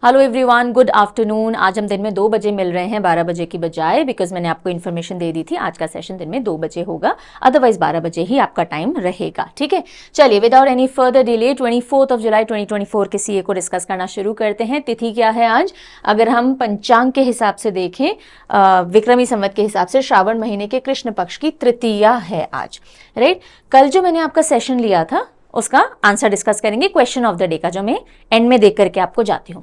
Hello everyone, good afternoon. आज हम दिन में 2 बजे मिल रहे हैं 12 बजे की बजाय, बिकॉज मैंने आपको इन्फॉर्मेशन दे दी थी आज का सेशन दिन में 2 बजे होगा, अदरवाइज 12 बजे ही आपका टाइम रहेगा। ठीक है, चलिए विदाउट एनी फर्दर डिले 24 जुलाई 2024 के सीए को डिस्कस करना शुरू करते हैं। तिथि क्या है आज? अगर हम पंचांग के हिसाब से देखें, विक्रमी संवत के हिसाब से श्रावण महीने के कृष्ण पक्ष की तृतीया है आज, राइट। कल जो मैंने आपका सेशन लिया था उसका आंसर डिस्कस करेंगे क्वेश्चन ऑफ द डे का, जो मैं एंड में देख करके आपको जाती हूँ।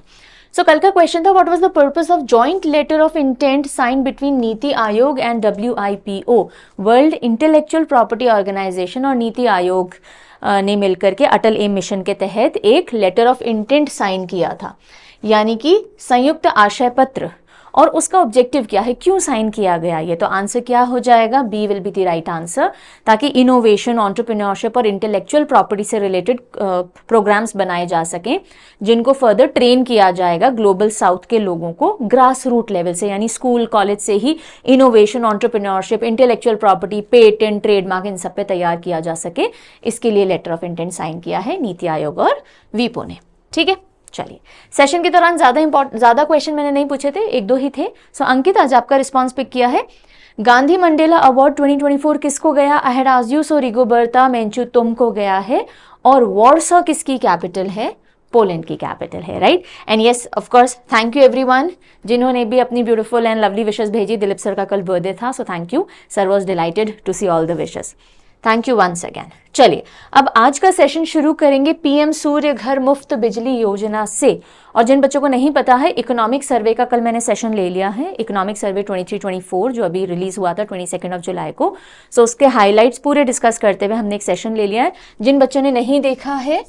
सो कल का क्वेश्चन था, what was the purpose of joint letter of intent sign between Niti Aayog and WIPO, world intellectual property organisation, और नीति आयोग ने मिलकर के अटल एम मिशन के तहत एक लेटर ऑफ इंटेंट साइन किया था, यानी कि संयुक्त आशय पत्र। और उसका ऑब्जेक्टिव क्या है, क्यों साइन किया गया? ये तो आंसर क्या हो जाएगा, B will be the right answer, ताकि इनोवेशन, एंटरप्रेन्योरशिप और इंटेलेक्चुअल प्रॉपर्टी से रिलेटेड प्रोग्राम्स बनाए जा सकें, जिनको फर्दर ट्रेन किया जाएगा ग्लोबल साउथ के लोगों को ग्रास रूट लेवल से, यानी स्कूल कॉलेज से ही innovation, entrepreneurship, intellectual property, patent, trademark, इन सब पे तैयार किया जा सके। इसके लिए लेटर ऑफ इंटेंट साइन किया है नीति आयोग और वीपो ने। ठीक है, चलिए सेशन के दौरान ज्यादा क्वेश्चन मैंने नहीं पूछे थे, 1-2 ही थे। सो अंकित, आज आपका रिस्पांस पिक किया है। गांधी मंडेला अवार्ड 2024 किसको गया? अहेराजियो रिगोबर्टा मेंचुतुम को गया है। और वॉर्सो किसकी कैपिटल है? पोलैंड की कैपिटल है, right. And yes, of course, thank you everyone जिन्होंने भी अपनी ब्यूटीफुल एंड लवली विशेस भेजी। दिलीप सर का कल बर्थडे था, so thank you sir, was delighted to see all the wishes. Thank you once again. चलिए अब आज का सेशन शुरू करेंगे पीएम सूर्य घर मुफ्त बिजली योजना से। और जिन बच्चों को नहीं पता है, इकोनॉमिक सर्वे का कल मैंने सेशन ले लिया है, इकोनॉमिक सर्वे 23-24 जो अभी रिलीज हुआ था 22 जुलाई को। सो उसके हाईलाइट्स पूरे डिस्कस करते हुए हमने एक सेशन ले लिया है। जिन बच्चों ने नहीं देखा है,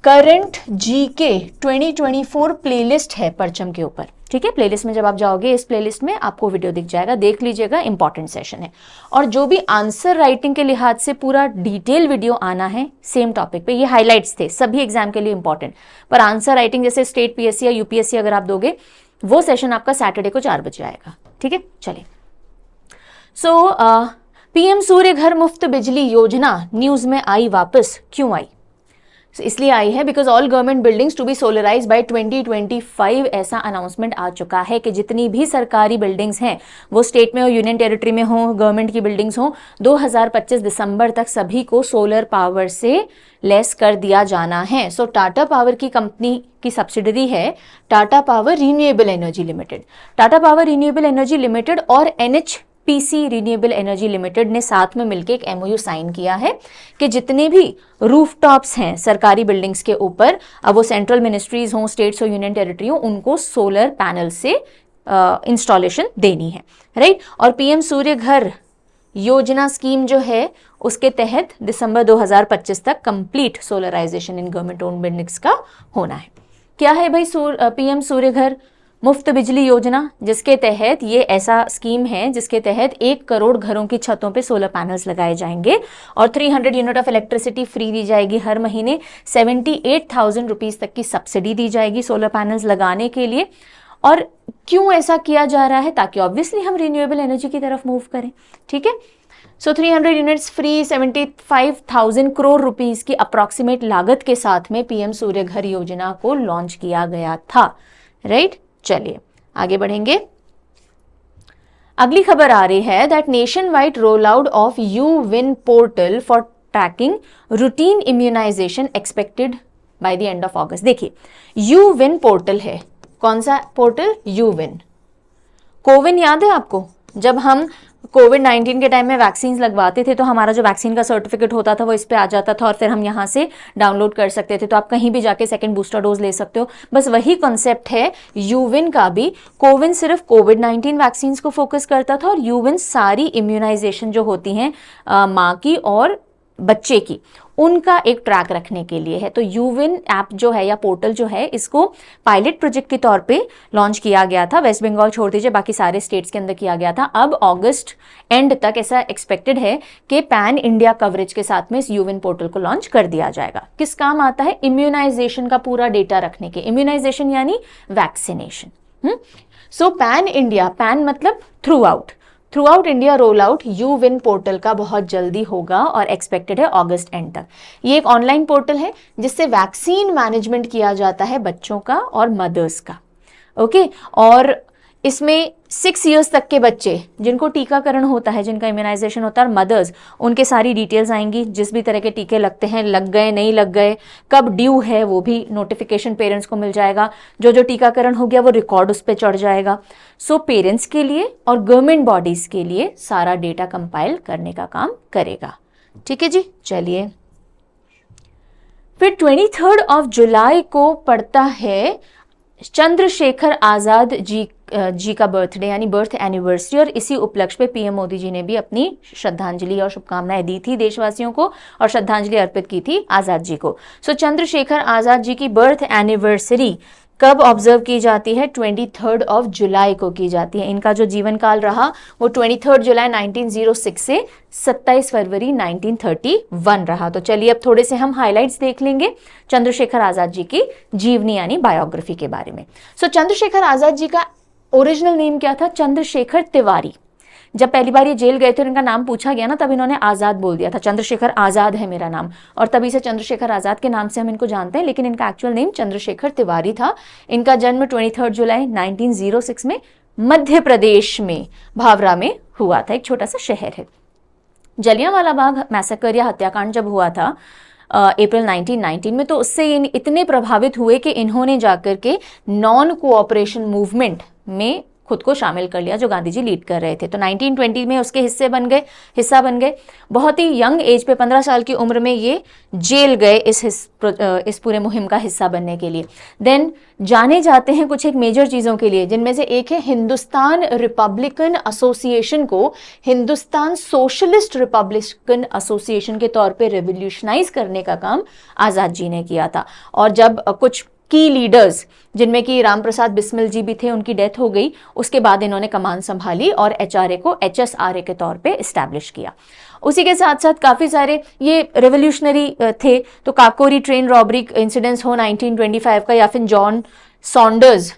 करंट जीके 2024 प्लेलिस्ट है परचम के ऊपर। ठीक है, प्लेलिस्ट में जब आप जाओगे, इस प्लेलिस्ट में आपको वीडियो दिख जाएगा, देख लीजिएगा, इंपॉर्टेंट सेशन है। और जो भी आंसर राइटिंग के लिहाज से पूरा डिटेल वीडियो आना है सेम टॉपिक पे, ये हाइलाइट्स थे, सभी एग्जाम के लिए इंपॉर्टेंट। पर आंसर राइटिंग जैसे स्टेट PSC या UPSC अगर आप दोगे, वो सेशन आपका सैटरडे को 4 बजे आएगा। ठीक है, चलिए। सो पीएम सूर्य घर मुफ्त बिजली योजना न्यूज में आई वापस, क्यों आई? इसलिए आई है because all government buildings to be solarise by 2025 ऐसा अनाउंसमेंट आ चुका है कि जितनी भी सरकारी बिल्डिंग्स हैं, वो स्टेट में हो, यूनियन टेरिटरी में हो, गवर्नमेंट की बिल्डिंग्स हो, 2025 दिसंबर तक सभी को सोलर पावर से लेस कर दिया जाना है। सो टाटा पावर की कंपनी की सब्सिडरी है Tata power renewable energy limited. Tata power renewable energy limited और NHPC रिन्यूएबल एनर्जी लिमिटेड ने साथ में मिलकर एक MOU साइन किया है कि जितने भी रूफटॉप्स हैं सरकारी बिल्डिंग्स के ऊपर, अब वो सेंट्रल मिनिस्ट्रीज हों, स्टेट्स हो, यूनियन टेरिटरी हो, उनको सोलर पैनल से इंस्टॉलेशन देनी है, राइट। और पीएम सूर्य घर योजना स्कीम जो है, उसके तहत दिसंबर 2025 तक complete solarisation in government owned buildings का होना है। क्या है भाई पीएम सूर्य घर मुफ्त बिजली योजना? जिसके तहत, ये ऐसा स्कीम है जिसके तहत 1 करोड़ घरों की छतों पे सोलर पैनल्स लगाए जाएंगे और 300 यूनिट ऑफ इलेक्ट्रिसिटी फ्री दी जाएगी हर महीने। 78,000 रुपीज तक की सब्सिडी दी जाएगी सोलर पैनल्स लगाने के लिए। और क्यों ऐसा किया जा रहा है? ताकि ऑब्वियसली हम रिन्यूएबल एनर्जी की तरफ मूव करें। ठीक है, सो 300 यूनिट्स फ्री, 75,000 करोड़ रुपीस की अप्रॉक्सीमेट लागत के साथ में पीएम सूर्य घर योजना को लॉन्च किया गया था, राइट। चलिए आगे बढ़ेंगे। अगली खबर आ रही है that nationwide roll out of YouWin portal for tracking routine immunisation expected by the end of August. देखिए, YouWin पोर्टल है, कौन सा पोर्टल? YouWin। कोविन याद है आपको? जब हम कोविड-19 के टाइम में वैक्सीन लगवाते थे तो हमारा जो वैक्सीन का सर्टिफिकेट होता था वो इस पे आ जाता था और फिर हम यहाँ से डाउनलोड कर सकते थे, तो आप कहीं भी जाके सेकंड बूस्टर डोज ले सकते हो। बस वही कॉन्सेप्ट है YouWin का भी। कोविन सिर्फ कोविड-19 वैक्सीन को फोकस करता था और YouWin सारी इम्यूनाइजेशन जो होती हैं माँ की और बच्चे की, उनका एक ट्रैक रखने के लिए है। तो YouWin ऐप जो है या पोर्टल जो है, इसको पायलट प्रोजेक्ट के तौर पे लॉन्च किया गया था। वेस्ट बंगाल छोड़ दीजिए, बाकी सारे स्टेट्स के अंदर किया गया था। अब अगस्त एंड तक ऐसा एक्सपेक्टेड है कि पैन इंडिया कवरेज के साथ में इस YouWin पोर्टल को लॉन्च कर दिया जाएगा। किस काम आता है? इम्यूनाइजेशन का पूरा डेटा रखने के। इम्यूनाइजेशन यानी वैक्सीनेशन। सो पैन इंडिया, पैन मतलब through out, through out India roll out you win portal का बहुत जल्दी होगा और एक्सपेक्टेड है अगस्त एंड तक। ये एक ऑनलाइन पोर्टल है जिससे वैक्सीन मैनेजमेंट किया जाता है बच्चों का और मदर्स का। ओके, और इसमें 6 इयर्स तक के बच्चे जिनको टीकाकरण होता है, जिनका इम्यूनाइजेशन होता है, मदर्स, उनके सारी डिटेल्स आएंगी, जिस भी तरह के टीके लगते हैं, लग गए नहीं लग गए, कब ड्यू है वो भी नोटिफिकेशन पेरेंट्स को मिल जाएगा, जो टीकाकरण हो गया वो रिकॉर्ड उस पर चढ़ जाएगा। सो पेरेंट्स के लिए और गवर्नमेंट बॉडीज के लिए सारा डेटा कंपाइल करने का काम करेगा। ठीक है जी, चलिए फिर 23 जुलाई को पड़ता है चंद्रशेखर आजाद जी का बर्थडे यानी बर्थ एनिवर्सरी, और इसी उपलक्ष्य पे पीएम मोदी जी ने भी अपनी श्रद्धांजलि और शुभकामनाएं दी थी देशवासियों को और श्रद्धांजलि अर्पित की थी आजाद जी को। सो चंद्रशेखर आजाद जी की बर्थ एनिवर्सरी कब ऑब्जर्व की जाती है? 23 जुलाई को की जाती है। इनका जो जीवन काल रहा वो 23 जुलाई 1906 से 27 फरवरी 1931 रहा। तो चलिए अब थोड़े से हम हाइलाइट्स देख लेंगे चंद्रशेखर आजाद जी की जीवनी यानी बायोग्राफी के बारे में। सो चंद्रशेखर आजाद जी का ओरिजिनल नेम क्या था? चंद्रशेखर तिवारी। जब पहली बार ये जेल गए थे और इनका नाम पूछा गया ना, तब इन्होंने आजाद बोल दिया था, चंद्रशेखर आजाद है मेरा नाम, और तभी से चंद्रशेखर आजाद के नाम से हम इनको जानते हैं, लेकिन इनका एक्चुअल नेम चंद्रशेखर तिवारी था। इनका जन्म 23 जुलाई 1906 में मध्य प्रदेश में भावरा में हुआ था, एक छोटा सा शहर है। जलियांवाला बाग मैसेकर या हत्याकांड जब हुआ था अप्रैल 1919 में, तो उससे इतने प्रभावित हुए कि इन्होंने जाकर के नॉन कोऑपरेशन मूवमेंट में खुद को शामिल कर लिया जो गांधी जी लीड कर रहे थे। तो 1920 में उसके हिस्सा बन गए। बहुत ही यंग एज पे 15 साल की उम्र में ये जेल गए इस पूरे मुहिम का हिस्सा बनने के लिए। देन जाने जाते हैं कुछ एक मेजर चीज़ों के लिए, जिनमें से एक है हिंदुस्तान रिपब्लिकन एसोसिएशन को हिंदुस्तान सोशलिस्ट रिपब्लिकन एसोसिएशन के तौर पे रेवोल्यूशनाइज करने का काम आज़ाद जी ने किया था। और जब कुछ की लीडर्स जिनमें कि राम प्रसाद बिस्मिल जी भी थे, उनकी डेथ हो गई, उसके बाद इन्होंने कमान संभाली और एचआरए को एचएसआरए के तौर पे एस्टैब्लिश किया। उसी के साथ साथ काफ़ी सारे ये रेवोल्यूशनरी थे। तो काकोरी ट्रेन रॉबरी इंसिडेंट्स हो 1925 का, या फिर जॉन सॉन्डर्स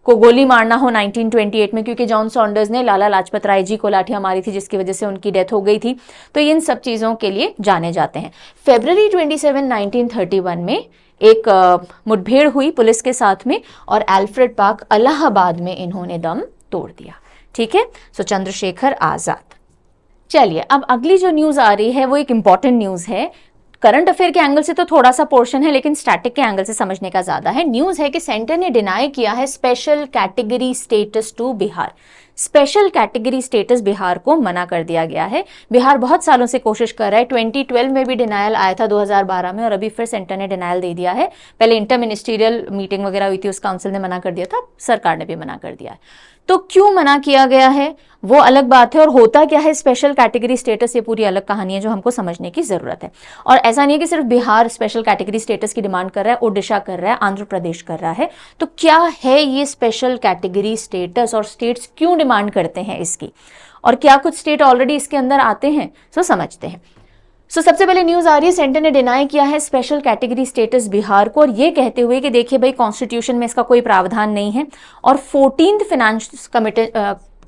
को गोली मारना हो 1928 में, क्योंकि जॉन सॉन्डर्स ने लाला लाजपत राय जी को लाठियां मारी थी जिसकी वजह से उनकी डेथ हो गई थी। तो इन सब चीज़ों के लिए जाने जाते हैं। फरवरी 27, 1931 में एक मुठभेड़ हुई पुलिस के साथ में और एल्फ्रेड पार्क इलाहाबाद में इन्होंने दम तोड़ दिया। ठीक है, सो चंद्रशेखर आजाद। चलिए अब अगली जो न्यूज़ आ रही है वो एक इंपॉर्टेंट न्यूज़ है। करंट अफेयर के एंगल से तो थोड़ा सा पोर्शन है, लेकिन स्टैटिक के एंगल से समझने का ज्यादा है। न्यूज़ है कि सेंटर ने डिनाई किया है special category status to Bihar. Special category status Bihar को मना कर दिया गया है। बिहार बहुत सालों से कोशिश कर रहा है। 2012 में भी डिनायल आया था 2012 में, और अभी फिर सेंटर ने डिनायल दे दिया है। पहले इंटर मिनिस्ट्रियल मीटिंग वगैरह हुई थी, उस काउंसिल ने मना कर दिया था, सरकार ने भी मना कर दिया है। तो क्यों मना किया गया है वो अलग बात है, और होता क्या है स्पेशल कैटेगरी स्टेटस, ये पूरी अलग कहानी है जो हमको समझने की जरूरत है। और ऐसा नहीं है कि सिर्फ बिहार स्पेशल कैटेगरी स्टेटस की डिमांड कर रहा है, ओडिशा कर रहा है, आंध्र प्रदेश कर रहा है। तो क्या है ये स्पेशल कैटेगरी स्टेटस और स्टेट्स क्यों डिमांड करते हैं इसकी, और क्या कुछ स्टेट ऑलरेडी इसके अंदर आते हैं, सो समझते हैं। सो सबसे पहले न्यूज आ रही है, सेंटर ने डिनाई किया है स्पेशल कैटेगरी स्टेटस बिहार को, और ये कहते हुए कि देखिए भाई कॉन्स्टिट्यूशन में इसका कोई प्रावधान नहीं है। और 14th फाइनेंस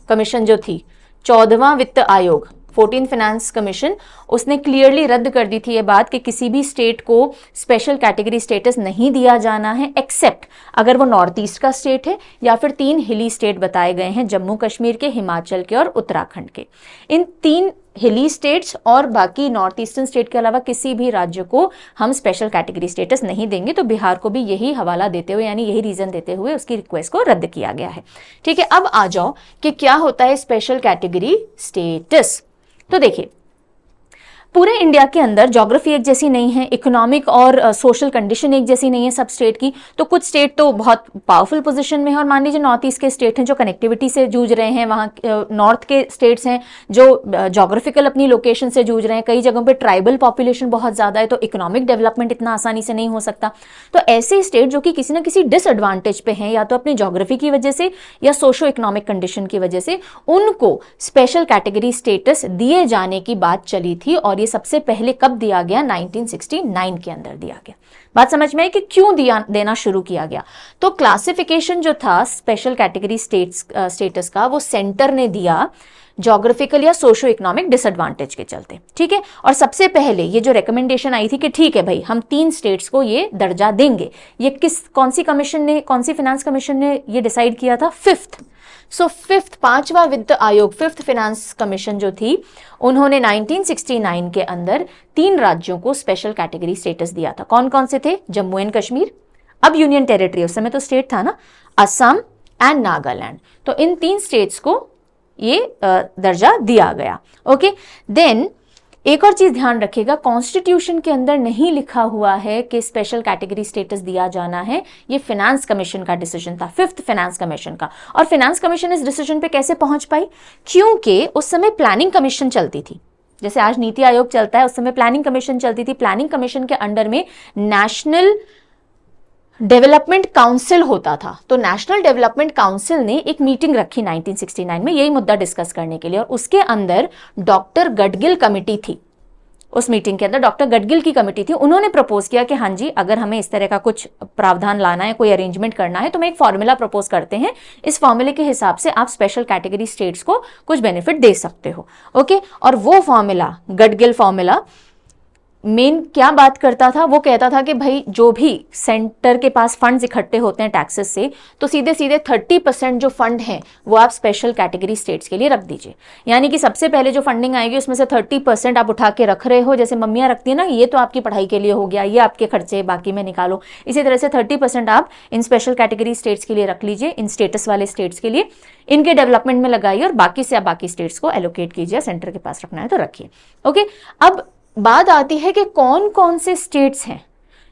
कमीशन जो थी, 14वां वित्त आयोग, 14th फाइनेंस कमीशन, उसने क्लियरली रद्द कर दी थी ये बात कि किसी भी स्टेट को स्पेशल कैटेगरी स्टेटस नहीं दिया जाना है, एक्सेप्ट अगर वो नॉर्थ ईस्ट का स्टेट है या फिर 3 हिली स्टेट बताए गए हैं, जम्मू कश्मीर के, हिमाचल के और उत्तराखंड के। इन 3 हिली स्टेट्स और बाकी नॉर्थ ईस्टर्न स्टेट के अलावा किसी भी राज्य को हम स्पेशल कैटेगरी स्टेटस नहीं देंगे। तो बिहार को भी यही हवाला देते हुए यानी यही रीजन देते हुए उसकी रिक्वेस्ट को रद्द किया गया है। ठीक है, अब आ जाओ कि क्या होता है स्पेशल कैटेगरी स्टेटस। तो देखिए पूरे इंडिया के अंदर ज्योग्राफी एक जैसी नहीं है, इकोनॉमिक और सोशल कंडीशन एक जैसी नहीं है सब स्टेट की। तो कुछ स्टेट तो बहुत पावरफुल पोजीशन में है, और मान लीजिए नॉर्थ ईस्ट के स्टेट हैं जो कनेक्टिविटी से जूझ रहे हैं, वहाँ नॉर्थ के स्टेट्स हैं जो ज्योग्राफिकल अपनी लोकेशन से जूझ रहे हैं, कई जगहों पे ट्राइबल पॉपुलेशन बहुत ज़्यादा है, तो इकोनॉमिक डेवलपमेंट इतना आसानी से नहीं हो सकता। तो ऐसे स्टेट जो कि किसी ना किसी डिसएडवांटेज पे हैं, या तो अपनी ज्योग्राफी की वजह से या सोशो इकोनॉमिक कंडीशन की वजह से, उनको स्पेशल कैटेगरी स्टेटस दिए जाने की बात चली थी। और और ये सबसे पहले कब दिया गया? 1969 के अंदर दिया गया। बात समझ में आई कि क्यों देना शुरू किया गया? तो क्लासिफिकेशन जो था स्पेशल कैटेगरी स्टेटस का, वो सेंटर ने दिया ज्योग्राफिकल या सोशो इकोनॉमिक डिसएडवांटेज के चलते, ठीक है। और सबसे पहले ये जो रिकमेंडेशन आई थी कि ठीक है भाई, हम 3 स्टेट्स को ये दर्जा देंगे, ये कौन सी कमीशन ने, कौन सी फाइनेंस कमीशन ने ये डिसाइड किया था? 5th। सो 5th, 5वां वित्त आयोग, 5th फाइनेंस कमीशन जो थी, उन्होंने 1969 के अंदर 3 राज्यों को स्पेशल कैटेगरी स्टेटस दिया था। कौन कौन से थे? जम्मू एंड कश्मीर, अब यूनियन टेरिटरी, उस समय तो स्टेट था ना, असम एंड नागालैंड। तो इन 3 स्टेट्स को ये दर्जा दिया गया। ओके, देन एक और चीज ध्यान रखिएगा, कॉन्स्टिट्यूशन के अंदर नहीं लिखा हुआ है कि स्पेशल कैटेगरी स्टेटस दिया जाना है, ये फाइनेंस कमीशन का डिसीजन था, 5th फाइनेंस कमीशन का। और फाइनेंस कमीशन इस डिसीजन पे कैसे पहुंच पाई? क्योंकि उस समय प्लानिंग कमीशन चलती थी, जैसे आज नीति आयोग चलता है, उस समय प्लानिंग कमीशन चलती थी। प्लानिंग कमीशन के अंडर में नेशनल डेवलपमेंट काउंसिल होता था। तो नेशनल डेवलपमेंट काउंसिल ने एक मीटिंग रखी 1969 में यही मुद्दा डिस्कस करने के लिए, और उसके अंदर डॉक्टर गडगिल कमेटी थी। उस मीटिंग के अंदर डॉक्टर गडगिल की कमेटी थी, उन्होंने प्रपोज किया कि हाँ जी, अगर हमें इस तरह का कुछ प्रावधान लाना है, कोई अरेंजमेंट करना है, तो हम एक फॉर्मूला प्रपोज करते हैं, इस फॉर्मूले के हिसाब से आप स्पेशल कैटेगरी स्टेट्स को कुछ बेनिफिट दे सकते हो। ओके, और वो फॉर्मूला, गडगिल फॉर्मूला, मेन क्या बात करता था? वो कहता था कि भाई जो भी सेंटर के पास फंड्स इकट्ठे होते हैं टैक्सेस से, तो सीधे सीधे 30% जो फंड हैं वो आप स्पेशल कैटेगरी स्टेट्स के लिए रख दीजिए। यानी कि सबसे पहले जो फंडिंग आएगी उसमें से 30% आप उठा के रख रहे हो, जैसे मम्मियाँ रखती है ना, ये तो आपकी पढ़ाई के लिए हो गया, ये आपके खर्चे, बाकी में निकालो। इसी तरह से 30% आप इन स्पेशल कैटेगरी स्टेट्स के लिए रख लीजिए, इन स्टेटस वाले स्टेट्स के लिए, इनके डेवलपमेंट में लगाइए, और बाकी से आप बाकी स्टेट्स को एलोकेट कीजिए, सेंटर के पास रखना है तो रखिए। ओके, अब बात आती है कि कौन कौन से स्टेट्स हैं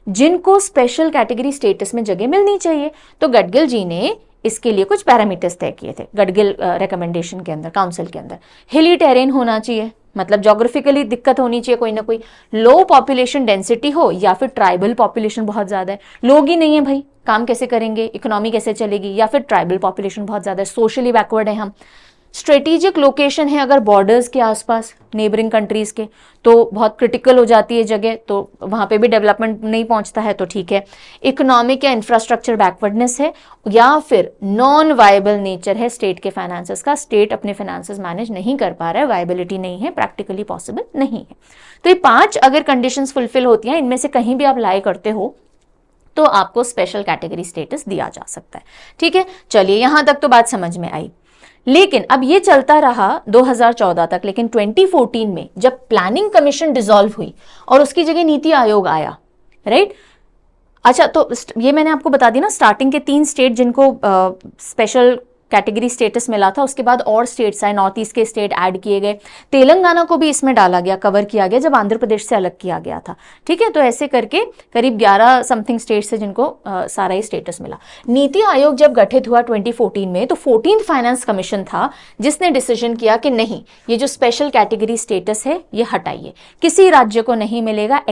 जिनको स्पेशल कैटेगरी स्टेटस में जगह मिलनी चाहिए। तो गडगिल जी ने इसके लिए कुछ पैरामीटर्स तय किए थे गडगिल रिकमेंडेशन के अंदर, काउंसिल के अंदर। हिली टेरेन होना चाहिए, मतलब जोग्राफिकली दिक्कत होनी चाहिए कोई ना कोई, लो पॉपुलेशन डेंसिटी हो, या फिर ट्राइबल पॉपुलेशन बहुत ज्यादा है, लोग ही नहीं है भाई, काम कैसे करेंगे, इकोनॉमी कैसे चलेगी, या फिर ट्राइबल पॉपुलेशन बहुत ज्यादा है, सोशली बैकवर्ड है हम। स्ट्रेटेजिक लोकेशन है अगर बॉर्डर्स के आसपास नेबरिंग कंट्रीज के, तो बहुत क्रिटिकल हो जाती है जगह, तो वहां पे भी डेवलपमेंट नहीं पहुंचता है, तो ठीक है। इकोनॉमिक या इंफ्रास्ट्रक्चर बैकवर्डनेस है, या फिर नॉन वायबल नेचर है स्टेट के फाइनेंसेस का, स्टेट अपने फाइनेंसेस मैनेज नहीं कर पा रहा है, वायबिलिटी नहीं है, प्रैक्टिकली पॉसिबल नहीं है। तो ये 5 अगर कंडीशंस फुलफिल होती हैं, इनमें से कहीं भी आप लाई करते हो तो आपको स्पेशल कैटेगरी स्टेटस दिया जा सकता है। ठीक है, चलिए यहां तक तो बात समझ में आई। लेकिन अब ये चलता रहा 2014 तक, लेकिन 2014 में जब प्लानिंग कमीशन डिसॉल्व हुई और उसकी जगह नीति आयोग आया, राइट। अच्छा, तो ये मैंने आपको बता दी ना, स्टार्टिंग के 3 स्टेट जिनको स्पेशल कैटेगरी स्टेटस मिला था, उसके बाद और स्टेट्स आए, नॉर्थ ईस्ट के स्टेट ऐड किए गए, तेलंगाना को भी इसमें डाला गया, कवर किया गया जब आंध्र प्रदेश से अलग किया गया था। ठीक है, तो ऐसे करके करीब 11 समथिंग स्टेट्स है जिनको सारा ही स्टेटस मिला। नीति आयोग जब गठित हुआ 2014 में, तो 14th फाइनेंस कमीशन था जिसने डिसीजन किया कि नहीं, ये जो स्पेशल कैटेगरी स्टेटस है ये हटाइए, किसी राज्य को नहीं मिलेगा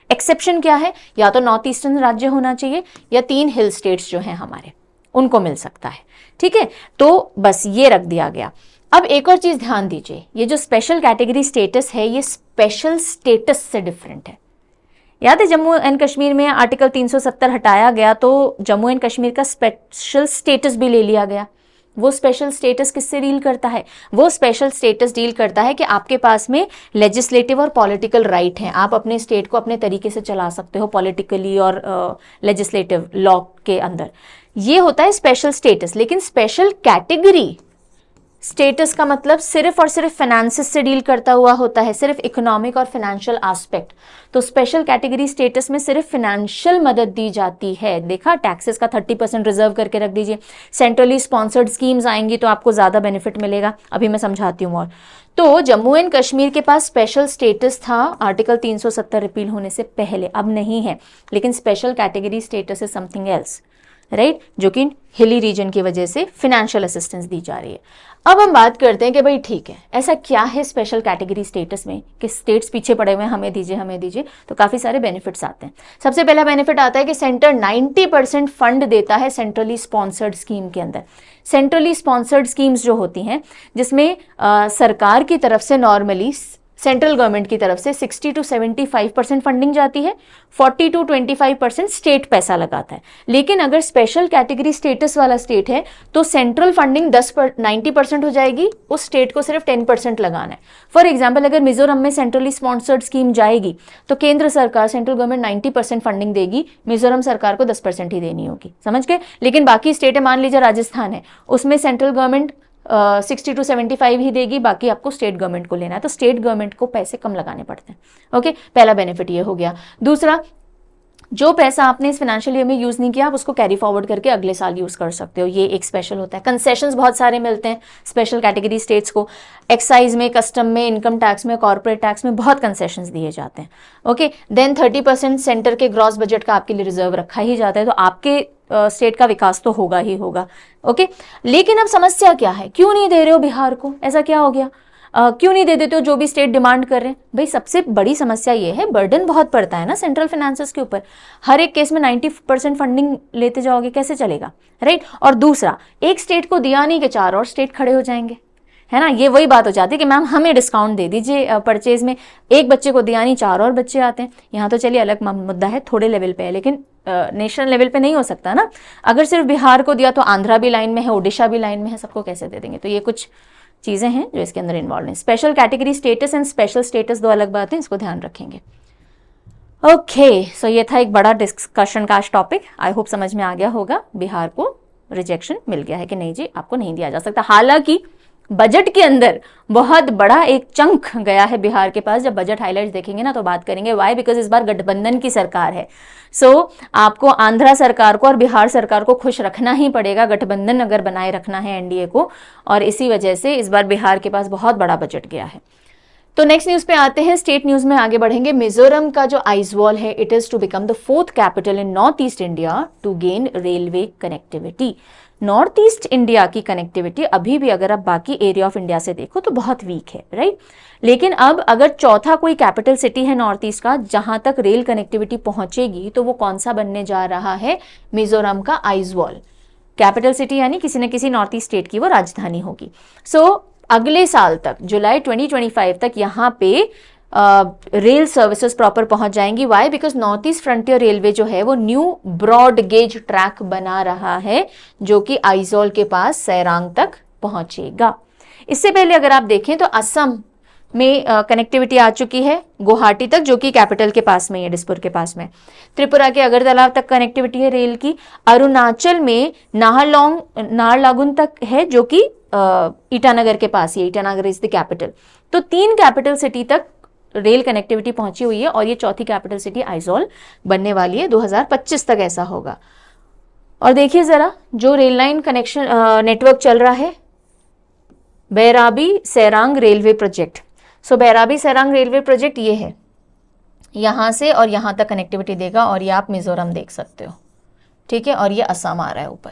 एक्सेप्शन क्या है, या तो नॉर्थ ईस्टर्न राज्य होना चाहिए, या 3 हिल स्टेट्स जो हैं हमारे, उनको मिल सकता है। ठीक है, तो बस ये रख दिया गया। अब एक और चीज ध्यान दीजिए, ये जो स्पेशल कैटेगरी स्टेटस है ये स्पेशल स्टेटस से डिफरेंट है। याद है जम्मू एंड कश्मीर में आर्टिकल 370 हटाया गया, तो जम्मू एंड कश्मीर का स्पेशल स्टेटस भी ले लिया गया। वो स्पेशल स्टेटस किससे डील करता है? वो स्पेशल स्टेटस डील करता है कि आपके पास में लेजिस्लेटिव और पॉलिटिकल राइट हैं, आप अपने स्टेट को अपने तरीके से चला सकते हो पॉलिटिकली और लेजिस्लेटिव लॉ के अंदर। ये होता है स्पेशल स्टेटस। लेकिन स्पेशल कैटेगरी स्टेटस का मतलब सिर्फ और सिर्फ फाइनेंसेस से डील करता हुआ होता है, सिर्फ इकोनॉमिक और फाइनेंशियल एस्पेक्ट। तो स्पेशल कैटेगरी स्टेटस में सिर्फ फाइनेंशियल मदद दी जाती है। देखा, टैक्सेस का 30% रिजर्व करके रख दीजिए, सेंट्रली स्पॉन्सर्ड स्कीम्स आएंगी तो आपको ज्यादा बेनिफिट मिलेगा, अभी मैं समझाती हूँ। और तो जम्मू एंड कश्मीर के पास स्पेशल स्टेटस था आर्टिकल 370 रिपील होने से पहले, अब नहीं है। लेकिन special category status is something else, right, जो कि हिली रीजन की वजह से फाइनेंशियल असिस्टेंस दी जा रही है। अब हम बात करते हैं कि भाई ठीक है, ऐसा क्या है स्पेशल कैटेगरी स्टेटस में कि स्टेट्स पीछे पड़े हुए हैं, हमें दीजिए। तो काफी सारे बेनिफिट्स आते हैं। सबसे पहला बेनिफिट आता है कि सेंटर 90% फंड देता है सेंट्रली स्पॉन्सर्ड स्कीम के अंदर। सेंट्रली स्पॉन्सर्ड स्कीम्स जो होती हैं, जिसमें सरकार की तरफ से नॉर्मली सेंट्रल गवर्नमेंट की तरफ से 60 to 75% फंडिंग जाती है, 40 to 25% स्टेट पैसा लगाता है। लेकिन अगर स्पेशल कैटेगरी स्टेटस वाला स्टेट है तो सेंट्रल फंडिंग 90% हो जाएगी, उस स्टेट को सिर्फ 10% लगाना है। फॉर एग्जाम्पल अगर मिजोरम में सेंट्रली स्पॉन्सर्ड स्कीम जाएगी तो केंद्र सरकार, सेंट्रल गवर्नमेंट 90% फंडिंग देगी, मिजोरम सरकार को 10% ही देनी होगी, समझ गए। लेकिन बाकी स्टेट है, मान लीजिए राजस्थान है, उसमें सेंट्रल गवर्नमेंट 60 to 75 ही देगी, बाकी आपको स्टेट गवर्नमेंट को लेना है, तो स्टेट गवर्नमेंट को पैसे कम लगाने पड़ते हैं। ओके, पहला बेनिफिट ये हो गया। दूसरा, जो पैसा आपने इस फाइनेंशियल ईयर में यूज नहीं किया आप उसको कैरी फॉरवर्ड करके अगले साल यूज कर सकते हो, ये एक स्पेशल होता है। कंसेशंस बहुत सारे मिलते हैं स्पेशल कैटेगरी स्टेट्स को, एक्साइज में, कस्टम में, इनकम टैक्स में, कॉर्पोरेट टैक्स में बहुत कंसेशंस दिए जाते हैं। ओके, देन 30% सेंटर के ग्रॉस बजट का आपके लिए रिजर्व रखा ही जाता है, तो आपके स्टेट का विकास तो होगा ही होगा। ओके, लेकिन अब समस्या क्या है, क्यों नहीं दे रहे हो बिहार को, ऐसा क्या हो गया? क्यों नहीं दे देते हो जो भी स्टेट डिमांड कर रहे हैं? भाई सबसे बड़ी समस्या ये है, बर्डन बहुत पड़ता है ना सेंट्रल फाइनेंसेस के ऊपर, हर एक केस में 90% फंडिंग लेते जाओगे, कैसे चलेगा, राइट? और दूसरा, एक स्टेट को दिया नहीं कि 4 और स्टेट खड़े हो जाएंगे, है ना। ये वही बात हो जाती है कि मैम हमें डिस्काउंट दे दीजिए परचेज में, एक बच्चे को दिया नहीं 4 और बच्चे आते हैं। यहाँ तो चलिए अलग मुद्दा है, थोड़े लेवल पे है, लेकिन नेशनल लेवल पे नहीं हो सकता ना। अगर सिर्फ बिहार को दिया तो आंध्रा भी लाइन में है, ओडिशा भी लाइन में है, सबको कैसे दे देंगे? तो ये कुछ चीजें हैं जो इसके अंदर इन्वॉल्व हैं। Special category status and special status दो अलग बातें, इसको ध्यान रखेंगे। ओके, सो ये था एक बड़ा डिस्कशन का आज टॉपिक, आई होप समझ में आ गया होगा। बिहार को रिजेक्शन मिल गया है कि नहीं जी, आपको नहीं दिया जा सकता। हालांकि बजट के अंदर बहुत बड़ा एक चंक गया है बिहार के पास, जब बजट हाइलाइट्स देखेंगे ना तो बात करेंगे वाई, बिकॉज इस बार गठबंधन की सरकार है। सो आपको आंध्रा सरकार को और बिहार सरकार को खुश रखना ही पड़ेगा, गठबंधन अगर बनाए रखना है एनडीए को, और इसी वजह से इस बार बिहार के पास बहुत बड़ा बजट गया है। तो नेक्स्ट न्यूज पे आते हैं, स्टेट न्यूज में आगे बढ़ेंगे। मिजोरम का जो आइजवॉल है, it is to become the 4th capital in north east India to gain railway connectivity. North east India की कनेक्टिविटी अभी भी अगर आप बाकी एरिया ऑफ इंडिया से देखो तो बहुत वीक है, राइट? लेकिन अब अगर चौथा कोई कैपिटल सिटी है नॉर्थ ईस्ट का जहां तक रेल कनेक्टिविटी पहुंचेगी, तो वो कौन सा बनने जा रहा है? मिजोरम का आइजवॉल। कैपिटल सिटी यानी किसी न किसी नॉर्थ ईस्ट स्टेट की वो राजधानी होगी। सो अगले साल तक, जुलाई 2025 तक यहाँ पे रेल सर्विसेज प्रॉपर पहुंच जाएंगी। Why? Because north east frontier railway जो है वो न्यू ब्रॉड गेज ट्रैक बना रहा है, जो कि आइजोल के पास सैरांग तक पहुंचेगा। इससे पहले अगर आप देखें तो असम में कनेक्टिविटी आ चुकी है गुवाहाटी तक, जो कि कैपिटल के पास में है, दिसपुर के पास में। त्रिपुरा के अगरतला तक कनेक्टिविटी है रेल की। अरुणाचल में नाहरलागुन तक है, जो कि ईटानगर के पास ही, ईटानगर इज द कैपिटल। तो 3 कैपिटल सिटी तक रेल कनेक्टिविटी पहुंची हुई है, और ये चौथी कैपिटल सिटी आइजोल बनने वाली है। 2025 तक ऐसा होगा। और देखिए जरा, जो रेल लाइन कनेक्शन नेटवर्क चल रहा है, बैराबी सैरांग रेलवे प्रोजेक्ट। सो बैराबी सैरांग रेलवे प्रोजेक्ट ये है, यहां से और यहां तक कनेक्टिविटी देगा, और ये आप मिजोरम देख सकते हो, ठीक है, और ये असम आ रहा है ऊपर,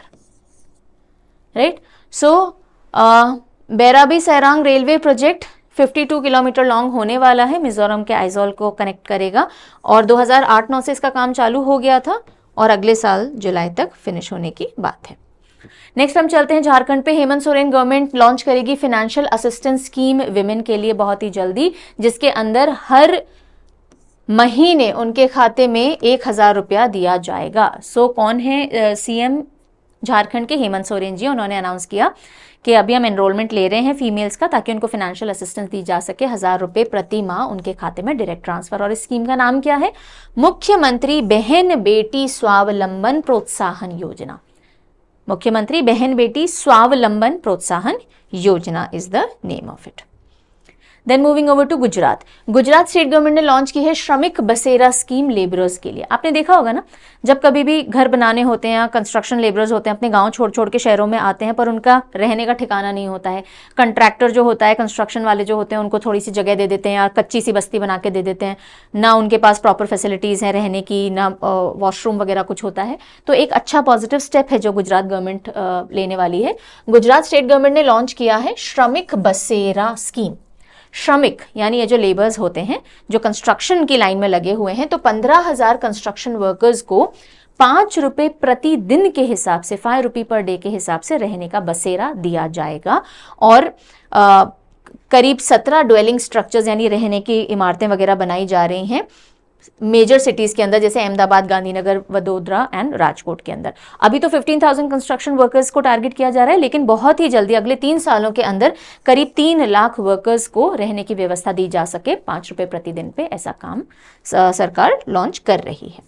right? So Bairabi Sairang railway project 52 kilometre long होने वाला है, मिजोरम के आइजोल को कनेक्ट करेगा, और 2008-9 से इसका काम चालू हो गया था, और अगले साल जुलाई तक फिनिश होने की बात है। नेक्स्ट हम चलते हैं झारखंड पे। हेमंत सोरेन गवर्नमेंट लॉन्च करेगी फाइनेंशियल असिस्टेंस स्कीम विमेन के लिए बहुत ही जल्दी, जिसके अंदर हर महीने उनके खाते में 1000 रुपया दिया जाएगा। सो कौन है सीएम झारखंड के? हेमंत सोरेन जी। उन्होंने अनाउंस किया कि अभी हम एनरोलमेंट ले रहे हैं फीमेल्स का, ताकि उनको फाइनेंशियल असिस्टेंस दी जा सके, 1000 रुपए प्रति माह उनके खाते में डायरेक्ट ट्रांसफर। और इस स्कीम का नाम क्या है? मुख्यमंत्री बहन बेटी स्वावलंबन प्रोत्साहन योजना। मुख्यमंत्री बहन बेटी Swavalamban Protsahan Yojana is the name of it. Then moving over to Gujarat. Gujarat state government ने लॉन्च की है श्रमिक बसेरा स्कीम लेबरर्स के लिए। आपने देखा होगा ना, जब कभी भी घर बनाने होते हैं या कंस्ट्रक्शन लेबरर्स होते हैं, अपने गांव छोड़ छोड़ के शहरों में आते हैं, पर उनका रहने का ठिकाना नहीं होता है। कंट्रैक्टर जो होता है, कंस्ट्रक्शन वाले जो होते हैं, उनको थोड़ी सी जगह दे देते हैं या कच्ची सी बस्ती बना के दे देते हैं, ना उनके पास प्रॉपर फैसिलिटीज़ हैं रहने की, ना वॉशरूम वगैरह कुछ होता है। तो एक अच्छा पॉजिटिव स्टेप है जो गुजरात गवर्नमेंट लेने वाली है। गुजरात स्टेट गवर्नमेंट ने लॉन्च किया है श्रमिक बसेरा स्कीम। श्रमिक यानी ये जो लेबर्स होते हैं जो कंस्ट्रक्शन की लाइन में लगे हुए हैं, तो 15,000 कंस्ट्रक्शन वर्कर्स को 5 रुपए प्रति दिन के हिसाब से, 5 रुपये पर डे के हिसाब से रहने का बसेरा दिया जाएगा। और करीब 17 ड्वेलिंग स्ट्रक्चर्स यानी रहने की इमारतें वगैरह बनाई जा रही हैं मेजर सिटीज के अंदर, जैसे अहमदाबाद, गांधीनगर, वडोदरा एंड राजकोट के अंदर। अभी तो 15,000 कंस्ट्रक्शन वर्कर्स को टारगेट किया जा रहा है, लेकिन बहुत ही जल्दी अगले 3 सालों के अंदर करीब 3 लाख वर्कर्स को रहने की व्यवस्था दी जा सके 5 रुपए प्रतिदिन पे, ऐसा काम सरकार लॉन्च कर रही है।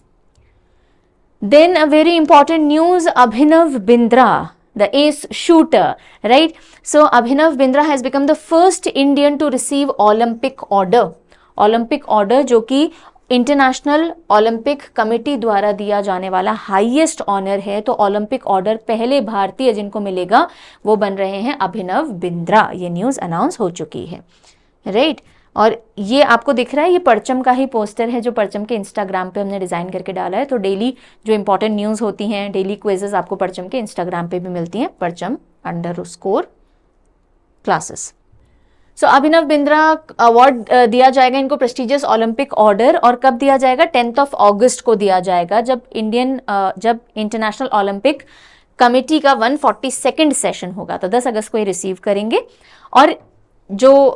Then a very important news, Abhinav Bindra, the ace shooter, right? So Abhinav Bindra has become the first Indian to receive Olympic order. Olympic order जो कि इंटरनेशनल ओलंपिक कमेटी द्वारा दिया जाने वाला हाईएस्ट ऑनर है। तो ओलंपिक ऑर्डर पहले भारतीय जिनको मिलेगा वो बन रहे हैं अभिनव बिंद्रा। ये न्यूज़ अनाउंस हो चुकी है, राइट? और ये आपको दिख रहा है, ये परचम का ही पोस्टर है जो परचम के इंस्टाग्राम पे हमने डिज़ाइन करके डाला है। तो डेली जो इंपॉर्टेंट न्यूज़ होती हैं, डेली क्विजेज आपको परचम के इंस्टाग्राम पे भी मिलती हैं, परचम_क्लासेस। सो अभिनव बिंद्रा अवार्ड दिया जाएगा इनको, प्रेस्टिजियस ओलंपिक ऑर्डर, और कब दिया जाएगा? 10 अगस्त को दिया जाएगा, जब इंटरनेशनल ओलंपिक कमेटी का 142nd सेशन होगा। तो 10 अगस्त को ये रिसीव करेंगे। और जो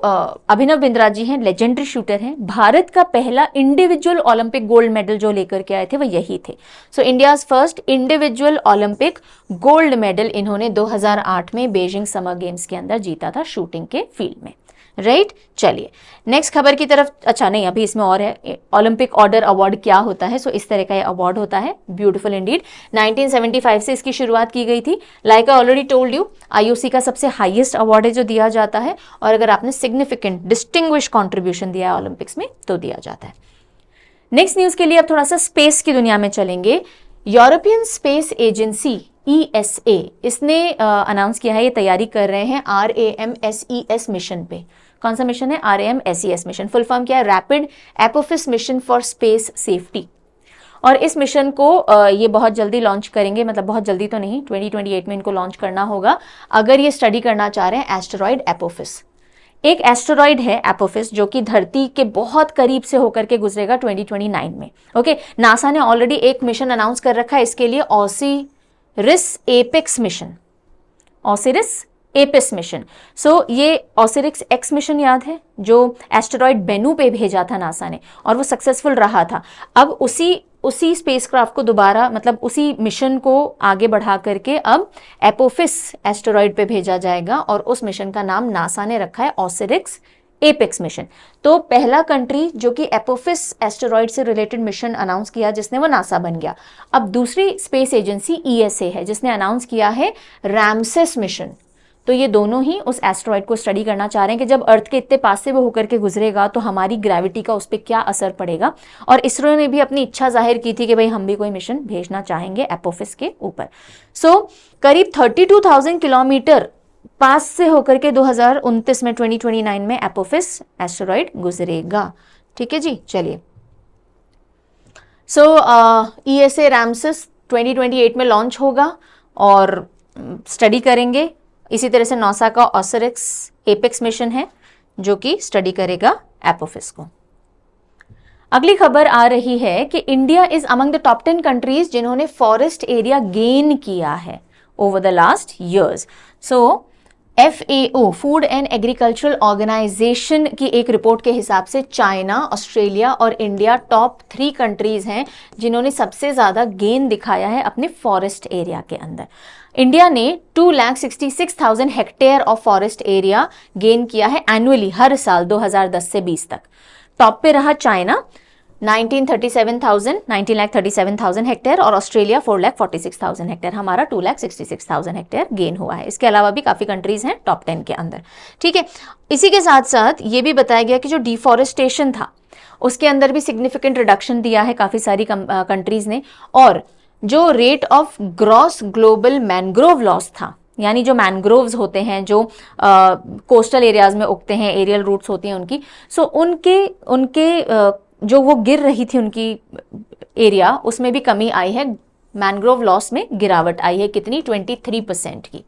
अभिनव बिंद्रा जी हैं लेजेंडरी शूटर हैं, भारत का पहला इंडिविजुअल ओलंपिक गोल्ड मेडल जो लेकर के आए थे वो यही थे। सो India's first individual Olympic gold medal इन्होंने 2008 में बीजिंग समर गेम्स के अंदर जीता था शूटिंग के फील्ड में, राइट? चलिए नेक्स्ट खबर की तरफ। अच्छा नहीं, अभी इसमें और है, ओलंपिक ऑर्डर अवार्ड क्या होता है। सो इस तरह का ये अवार्ड होता है, ब्यूटीफुल इंडीड। 1975 से इसकी शुरुआत की गई थी। Like I already told you, IOC का सबसे हाईएस्ट अवार्ड है जो दिया जाता है, और अगर आपने सिग्निफिकेंट डिस्टिंग्विश कॉन्ट्रीब्यूशन दिया है ओलंपिक्स में तो दिया जाता है। नेक्स्ट न्यूज के लिए अब थोड़ा सा स्पेस की दुनिया में चलेंगे। यूरोपियन स्पेस एजेंसी ESA, इसने अनाउंस किया है, ये तैयारी कर रहे हैं RAMSES मिशन पे। कौन सा मिशन है? RAMSES mission. फुल फॉर्म क्या है? Rapid Apophis mission for space safety. और इस मिशन को ये बहुत जल्दी लॉन्च करेंगे, मतलब बहुत जल्दी तो नहीं, 2028 में इनको लॉन्च करना होगा, अगर ये स्टडी करना चाह रहे हैं एस्टेरॉयड एपोफिस। एक एस्टेरॉयड है एपोफिस जो कि धरती के बहुत करीब से होकर के गुजरेगा 2029 में। ओके, नासा ने ऑलरेडी एक मिशन अनाउंस कर रखा है इसके लिए, ऑसिरिस एपेक्स मिशन, ऑसिरिस एपिस मिशन। सो ये ऑसिरिस एक्स मिशन याद है जो एस्टेरॉयड बेनू पे भेजा था नासा ने, और वो सक्सेसफुल रहा था। अब उसी स्पेसक्राफ्ट को दोबारा, मतलब उसी मिशन को आगे बढ़ा करके अब एपोफिस एस्टेरॉयड पे भेजा जाएगा, और उस मिशन का नाम नासा ने रखा है ऑसिरिस एपेक्स मिशन। तो पहला कंट्री जो कि एपोफिस एस्टेरॉयड से रिलेटेड मिशन अनाउंस किया जिसने, वो नासा बन गया। अब दूसरी स्पेस एजेंसी ESA है जिसने अनाउंस किया है रैमसेस मिशन। तो ये दोनों ही उस एस्टेरॉयड को स्टडी करना चाह रहे हैं कि जब अर्थ के इतने पास से वो होकर के गुजरेगा तो हमारी ग्रेविटी का उस पर क्या असर पड़ेगा। और इसरो ने भी अपनी इच्छा जाहिर की थी कि भाई हम भी कोई मिशन भेजना चाहेंगे एपोफिस के ऊपर। सो करीब 32,000 किलोमीटर पास से होकर के 2029 में 2029 में एपोफिस एस्टेरॉयड गुजरेगा। ठीक है जी, चलिए। सो ESA रैमसेस 2028 में लॉन्च होगा और स्टडी करेंगे। इसी तरह से नासा का ऑसिरिस एपेक्स मिशन है जो कि स्टडी करेगा एपोफिस को। अगली खबर आ रही है कि India is among the top 10 countries जिन्होंने फॉरेस्ट एरिया गेन किया है over the last years. So FAO food and agricultural organisation की एक रिपोर्ट के हिसाब से चाइना, ऑस्ट्रेलिया और इंडिया टॉप 3 कंट्रीज हैं जिन्होंने सबसे ज्यादा गेन दिखाया है अपने फॉरेस्ट एरिया के अंदर। इंडिया ने 2,66,000 hectare of forest area gain किया है एनुअली, हर साल 2010 से 20 तक। टॉप पे रहा चाइना 19,37,000 हेक्टेयर, और ऑस्ट्रेलिया 4,46,000 हेक्टेयर। हमारा 2,66,000 हेक्टेयर गेन हुआ है। इसके अलावा भी काफी कंट्रीज हैं टॉप 10 के अंदर। ठीक है, इसी के साथ साथ ये भी बताया गया कि जो डिफॉरेस्टेशन था उसके अंदर भी सिग्निफिकेंट रिडक्शन दिया है काफी सारी कंट्रीज ने। और जो rate of gross global mangrove loss था, यानी जो मैनग्रोव्स होते हैं जो कोस्टल एरियाज में उगते हैं, एरियल रूट्स होती हैं उनकी, सो उनके जो वो गिर रही थी उनकी एरिया, उसमें भी कमी आई है। मैनग्रोव लॉस में गिरावट आई है कितनी? 23% की,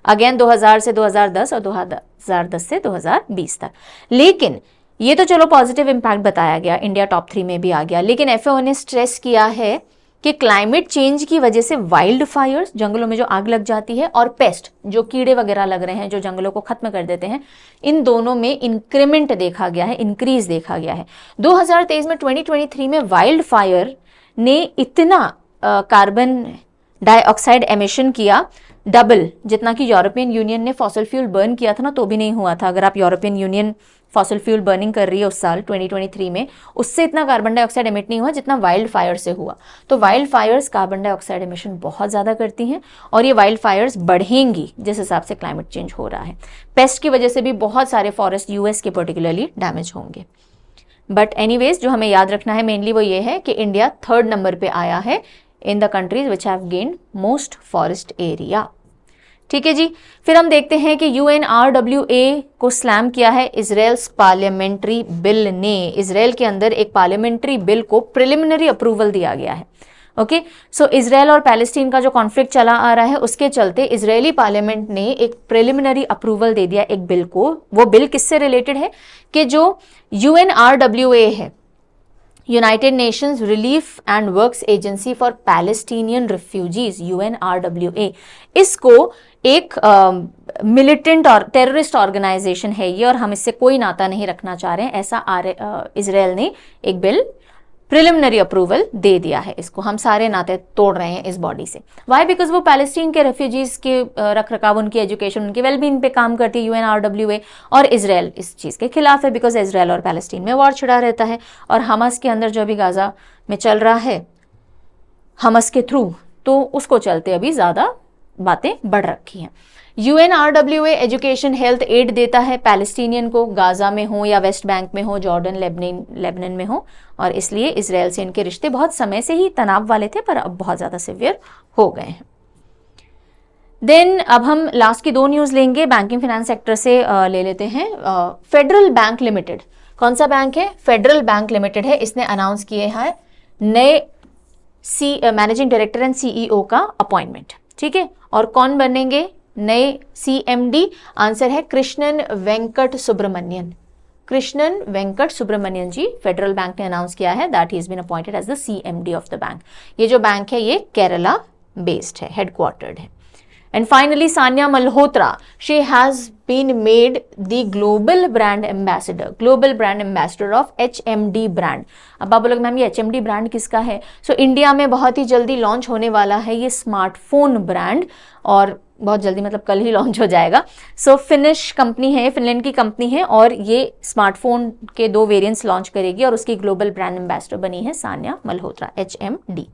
अगेन 2000 से 2010 और 2010 से 2020 तक। लेकिन ये तो चलो पॉजिटिव इम्पैक्ट बताया गया, इंडिया टॉप 3 में भी आ गया। लेकिन FAO ने स्ट्रेस किया है कि क्लाइमेट चेंज की वजह से वाइल्ड फायर्स, जंगलों में जो आग लग जाती है, और पेस्ट, जो कीड़े वगैरह लग रहे हैं जो जंगलों को खत्म कर देते हैं, इन दोनों में इंक्रीमेंट देखा गया है, इंक्रीज देखा गया है। 2023 में 2023 में वाइल्ड फायर ने इतना कार्बन डाइऑक्साइड एमिशन किया, डबल जितना कि यूरोपियन यूनियन ने फॉसिल फ्यूल बर्न किया था ना, तो भी नहीं हुआ था। अगर आप European union fossil fuel burning कर रही है उस साल 2023 में, उससे इतना कार्बन डाइऑक्साइड एमिट नहीं हुआ जितना वाइल्ड फायर से हुआ। तो wild Fyers carbon dioxide emission बहुत ज़्यादा करती हैं, और ये वाइल्ड फायर्स बढ़ेंगी जिस हिसाब से क्लाइमेट चेंज हो रहा है। पेस्ट की वजह से भी बहुत सारे फॉरेस्ट यूएस के पर्टिकुलरली डैमेज होंगे। बट एनीवेज, जो हमें याद रखना है मेनली वो ये है कि इंडिया 3rd नंबर पे आया है in the countries which have gained most forest area. ठीक है जी। फिर हम देखते हैं कि UNRWA को स्लैम किया है इजराइल्स पार्लियामेंट्री बिल ने। इजराइल के अंदर एक पार्लियामेंट्री बिल को प्रिलिमिनरी अप्रूवल दिया गया है। ओके, सो इजराइल और पैलेस्टीन का जो कॉन्फ्लिक्ट चला आ रहा है उसके चलते इजरायली पार्लियामेंट ने एक प्रिलिमिनरी अप्रूवल दे दिया एक बिल को। वो बिल किससे रिलेटेड है कि जो UNRWA है, United Nations relief and works agency for Palestinian refugees, UNRWA, इसको एक मिलिटेंट और टेररिस्ट ऑर्गेनाइजेशन है ये, और हम इससे कोई नाता नहीं रखना चाह रहे हैं, ऐसा इजराइल ने एक बिल प्रिलिमिनरी अप्रूवल दे दिया है। इसको हम सारे नाते तोड़ रहे हैं इस बॉडी से। वाई? बिकॉज वो पैलेस्टीन के रेफ्यूजीज के रख रखाव, उनकी एजुकेशन, उनकी वेलबींग पे काम करती है UNRWA, और इजराइल इस चीज़ के खिलाफ है बिकॉज इजराइल और पैलेस्टीन में वॉर छिड़ा रहता है, और हमास के अंदर जो अभी गाजा में चल रहा है हमास के थ्रू, तो उसको चलते अभी ज़्यादा बातें बढ़ रखी हैं। UNRWA एजुकेशन हेल्थ एड देता है पैलेस्टीनियन को, गाजा में हो या वेस्ट बैंक में हो, जॉर्डन लेबनान में हो, और इसलिए इजराइल से इनके रिश्ते बहुत समय से ही तनाव वाले थे पर अब बहुत ज़्यादा सिवियर हो गए हैं। देन अब हम लास्ट की 2 न्यूज़ लेंगे, बैंकिंग फाइनेंस सेक्टर से ले लेते हैं। फेडरल बैंक लिमिटेड, कौन सा बैंक है? फेडरल बैंक लिमिटेड है। इसने अनाउंस किए हैं नए मैनेजिंग डायरेक्टर एंड CEO का अपॉइंटमेंट। ठीक है, और कौन बनेंगे नए CMD? आंसर है कृष्णन वेंकट सुब्रमण्यन। कृष्णन वेंकट सुब्रमण्यन जी फेडरल बैंक ने अनाउंस किया है that he is been appointed as the CMD of the bank. ये जो बैंक है ये केरला बेस्ड है, हेडक्वार्टर्ड है। And finally, Sanya Malhotra, she has been made the global brand ambassador of HMD brand. अब आप बोलोगे मैम ये HMD ब्रांड किसका है? सो इंडिया में बहुत ही जल्दी लॉन्च होने वाला है ये स्मार्टफोन ब्रांड, और बहुत जल्दी मतलब कल ही लॉन्च हो जाएगा। सो फिनिश कंपनी है, फिनलैंड की कंपनी है, और ये स्मार्टफोन के 2 वेरिएंट्स लॉन्च करेगी, और उसकी ग्लोबल ब्रांड एम्बेसडर बनी है Sanya Malhotra, HMD।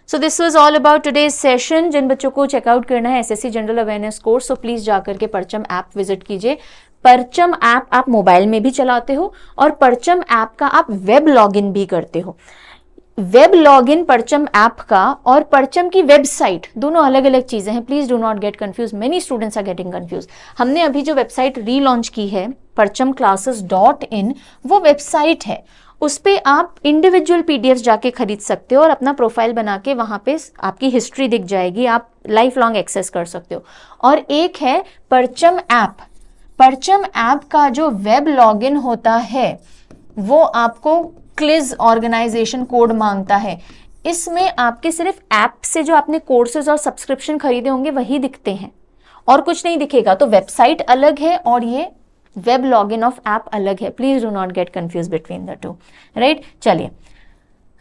So this was all about today's session. जिन बच्चों को चेकआउट करना है SSC जनरल अवेयरनेस कोर्स, तो प्लीज जाकर के परचम ऐप विजिट कीजिए। परचम ऐप आप मोबाइल में भी चलाते हो, और परचम ऐप का आप वेब लॉगिन भी करते हो। वेब लॉगिन परचम ऐप का और परचम की वेबसाइट दोनों अलग अलग चीजें हैं। Please do not get confuse, many students are getting confuse. हमने अभी जो वेबसाइट रीलॉन्च की है parchamclasses.in, वो वेबसाइट है, उस पे आप इंडिविजुअल PDFs जाके खरीद सकते हो और अपना प्रोफाइल बना के वहाँ पे आपकी हिस्ट्री दिख जाएगी, आप लाइफ लॉन्ग एक्सेस कर सकते हो। और एक है परचम ऐप। परचम ऐप का जो वेब लॉगिन होता है वो आपको क्लिज ऑर्गेनाइजेशन कोड मांगता है। इसमें आपके सिर्फ ऐप से जो आपने कोर्सेज और सब्सक्रिप्शन खरीदे होंगे वही दिखते हैं और कुछ नहीं दिखेगा। तो वेबसाइट अलग है और ये वेब लॉगिन ऑफ ऐप अलग है। Please do not get confuse between the two, right. चलिए,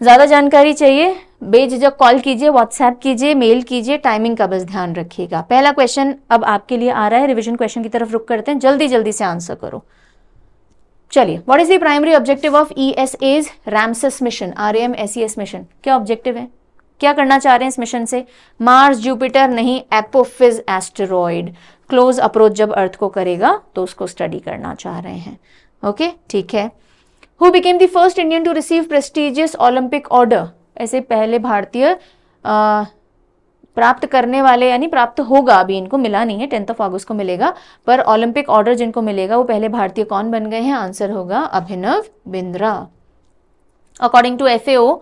ज्यादा जानकारी चाहिए बेझिझक कॉल कीजिए, व्हाट्सएप कीजिए, मेल कीजिए, टाइमिंग का बस ध्यान रखिएगा। पहला क्वेश्चन अब आपके लिए आ रहा है, रिवीजन क्वेश्चन की तरफ रुक करते हैं, जल्दी जल्दी से आंसर करो। चलिए, what is the primary objective of ESA's Ramsay's mission, RAMSES mission? क्या ऑब्जेक्टिव है, क्या करना चाह रहे हैं इस मिशन से? मार्स, जुपिटर नहीं, एपोफिज एस्टेरॉइड, क्लोज अप्रोच जब अर्थ को करेगा तो उसको स्टडी करना चाह रहे हैं। ओके, ठीक है। Who became the first Indian to receive prestigious Olympic order? ऐसे पहले भारतीय प्राप्त करने वाले, यानी प्राप्त होगा, अभी इनको मिला नहीं है, 10 अगस्त को मिलेगा, पर ओलंपिक ऑर्डर जिनको मिलेगा वो पहले भारतीय कौन बन गए हैं? आंसर होगा Abhinav Bindra. According to FAO,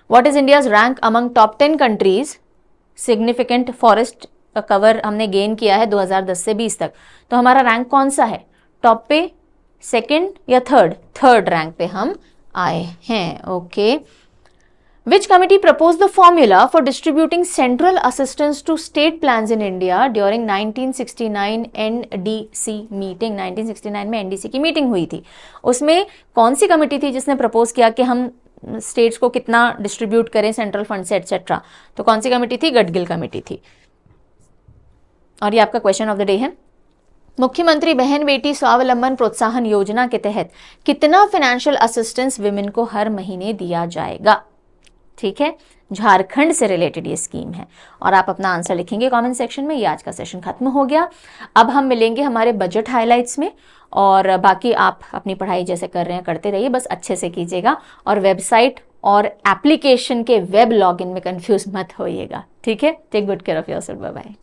what is India's rank among top 10 countries? Significant forest cover हमने गेन किया है 2010 से 20 तक, तो हमारा रैंक कौन सा है? टॉप पे, सेकंड या थर्ड? थर्ड रैंक पे हम आए हैं। Okay, Which committee proposed the formula for distributing central assistance to state plans in India during 1969 NDC meeting? 1969 में NDC की मीटिंग हुई थी, उसमें कौन सी कमिटी थी जिसने प्रपोज किया कि हम स्टेट्स को कितना डिस्ट्रीब्यूट करें सेंट्रल फंड से एटसेट्रा? तो कौन सी कमिटी थी? गडगिल कमिटी थी। और ये आपका क्वेश्चन ऑफ द डे है। मुख्यमंत्री बहन बेटी स्वावलंबन प्रोत्साहन योजना के तहत कितना फाइनेंशियल असिस्टेंस विमेन को हर महीने दिया जाएगा? ठीक है, झारखंड से रिलेटेड ये स्कीम है और आप अपना आंसर लिखेंगे कमेंट सेक्शन में। ये आज का सेशन खत्म हो गया। अब हम मिलेंगे हमारे बजट हाइलाइट्स में, और बाकी आप अपनी पढ़ाई जैसे कर रहे हैं करते रहिए, बस अच्छे से कीजिएगा और वेबसाइट और एप्लीकेशन के वेब लॉगिन में कंफ्यूज मत होइएगा। ठीक है, take good care of yourself, bye bye.